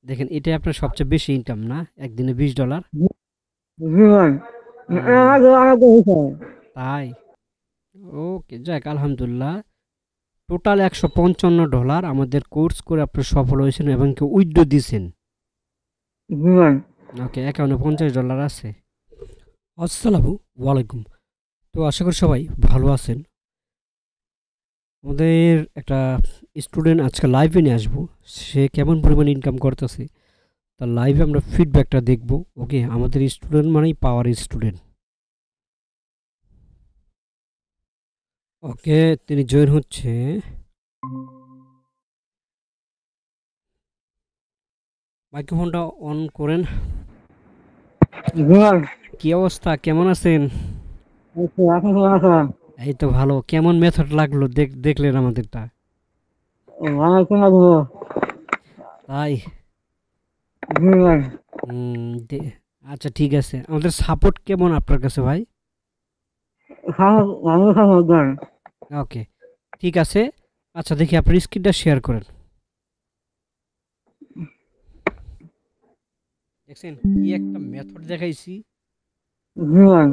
দেখেন এটাই আপনার সবচেয়ে বেশি ইনকাম না একদিনে $20। জি ভাই। হুম, আমাকে হয়েছে। তাই ওকে যাক আলহামদুলিল্লাহ। টোটাল $155 আমাদের কোর্স করে আপনি সফল হয়েছেন এবং কি উইথড্র দিছেন। জি ভাই। ওকে অ্যাকাউন্টে $50 আছে। আসসালামু আলাইকুম। তো আশা করি সবাই ভালো আছেন। আমাদের একটা স্টুডেন্ট আজকে লাইভে নিয়ে আসবো। সে কেমন পরিমাণ ইনকাম করতেছে তার লাইভে আমরা ফিডব্যাকটা দেখব। ওকে আমাদের স্টুডেন্ট মানেই পাওয়ার স্টুডেন্ট। ওকে তিনি জয়েন হচ্ছে। মাইক্রোফোনটা অন করেন। জি ভাই। কি অবস্থা কেমন আছেন? আচ্ছা, আপনি কেমন আছেন? এই তো ভালো। কেমন মেথড লাগলো দেখলেন আমাদেরটা? আমার কেন লাগবো? তাই জি ভাই। আচ্ছা ঠিক আছে। আমাদের সাপোর্ট কেমন আপনার কাছে ভাই? আমার খাবার দেন। ওকে ঠিক আছে। আচ্ছা দেখি আপনার স্ক্রিনটা শেয়ার করেন। দেখছেন কি একটা মেথড দেখাইছি। জি ভাই।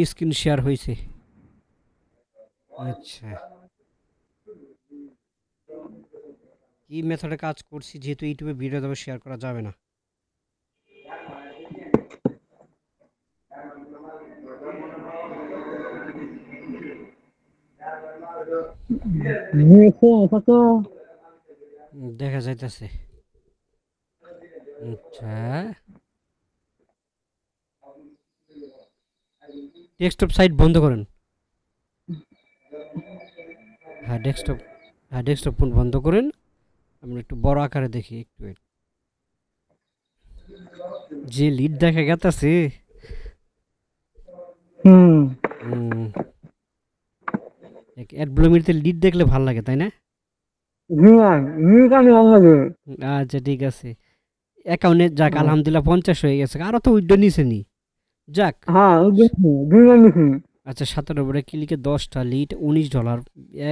স্ক্রিন শেয়ার হয়েছে। আচ্ছা কি মেথডে কাজ করছি যেহেতু ইউটিউবে ভিডিও দেবো শেয়ার করা যাবে না। দেখা যাইতেছে। আচ্ছা ডেস্কটপ সাইট বন্ধ করেন। হ্যাঁ ডেস্কটপ ফোন বন্ধ করেন। আমরা একটু বড় আকারে দেখি একটু wait। যে লিড দেখা গেতাছে। হুম। অ্যাডব্লুমিতে লিড দেখলে ভাল লাগে তাই না? জি ভাই। জি কানে ভালো লাগে। আচ্ছা ঠিক আছে। অ্যাকাউন্টে যাক আলহামদুলিল্লাহ 50 হয়ে গেছে। আরো তো উইথড্র নিছে নি। যাক। হ্যাঁ, ওই দেখছি। জি ভাই দেখছি। আচ্ছা 17 উপরে ক্লিকে 10টা লিড $19।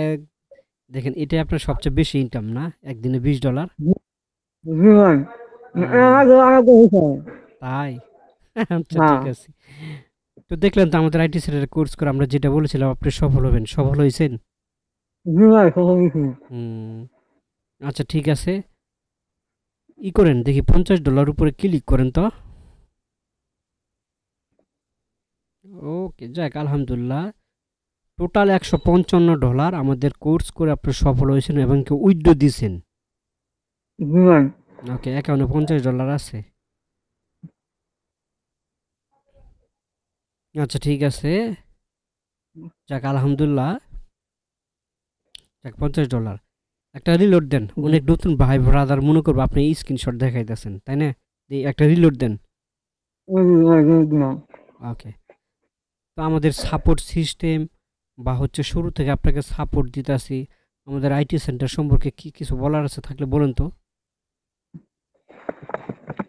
এক দেখেন এটাই আপনার সবচেয়ে বেশি ইনকাম না একদিনে $20। জি ভাই। হুম, আমাকে হয়েছে। তাই আচ্ছা হ্যাঁ। ঠিক আছে। তো দেখলেন তো আমাদের আইটি সেক্টরের কোর্স করে আমরা যেটা বলেছিলাম আপনি সফল হবেন, সফল হয়েছেন। জি ভাই, সফল হয়েছি। হুম, আচ্ছা ঠিক আছে। করেন দেখি $50 উপরে ক্লিক করেন তো। ওকে যাক আলহামদুলিল্লাহ। টোটাল $155 আমাদের কোর্স করে আপনি সফল হয়েছেন এবং কি উইথড্র দিছেন। জি ভাই। ওকে অ্যাকাউন্টে $50 আছে। আচ্ছা ঠিক আছে। যাক আলহামদুলিল্লাহ। যাক $50। একটা রিলোড দেন। অনেক নতুন ভাই ব্রাদার মনে করবো আপনি স্ক্রিনশট দেখাইতেছেন তাই না? একটা রিলোড দেন। ওকে তো আমাদের সাপোর্ট সিস্টেম বা হচ্ছে শুরু থেকে আপনাকে সাপোর্ট দিতেছি। আমাদের আইটি সেন্টার সম্পর্কে কি কিছু বলার আছে থাকলে বলেন তো।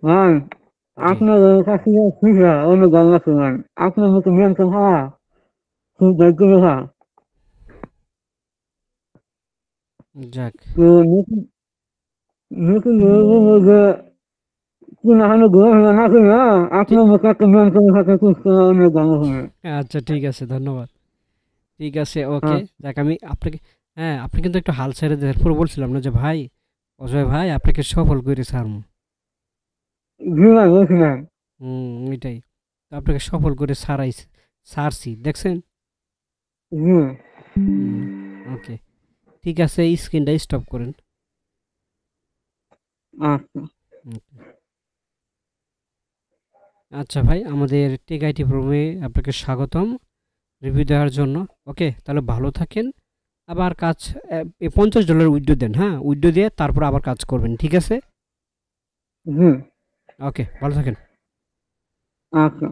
ভাই, জি আপনার কাছে শিখা অনেক গান আছে ভাই। আপনার মতো মেনটেন হওয়া খুব ভাগ্য কথা। যাক। তো নতুন নতুন যে কোন হানো ঘোরা না করে ঠিক আপনার মতো একটা মেনটেন থাকে খুব অনেক গান হবে। আচ্ছা ঠিক আছে ধন্যবাদ। ঠিক আছে ওকে হ্যাঁ। যাক আমি আপনাকে হ্যাঁ আপনি কিন্তু একটু হাল ছেড়ে দেওয়ার পর বলছিলাম না যে ভাই অজয় ভাই আপনাকে সফল করে ছাড়ম। জি ভাই, বলছিলাম। এটাই। তো আপনাকে সফল করে ছাড়ছি দেখছেন। জি। হুম ওকে ঠিক আছে স্ক্রিনটা স্টপ করেন। আচ্ছা। হুম, আচ্ছা ভাই আমাদের টেক আইটি প্রোমে আপনাকে স্বাগতম রিভিউ দেওয়ার জন্য। ওকে তাহলে ভালো থাকেন। আবার কাজ $50 উইথড্র দেন। হ্যাঁ উইথড্র দিয়ে তারপর আবার কাজ করবেন ঠিক আছে। জি। ওকে ভালো থাকেন। আচ্ছা।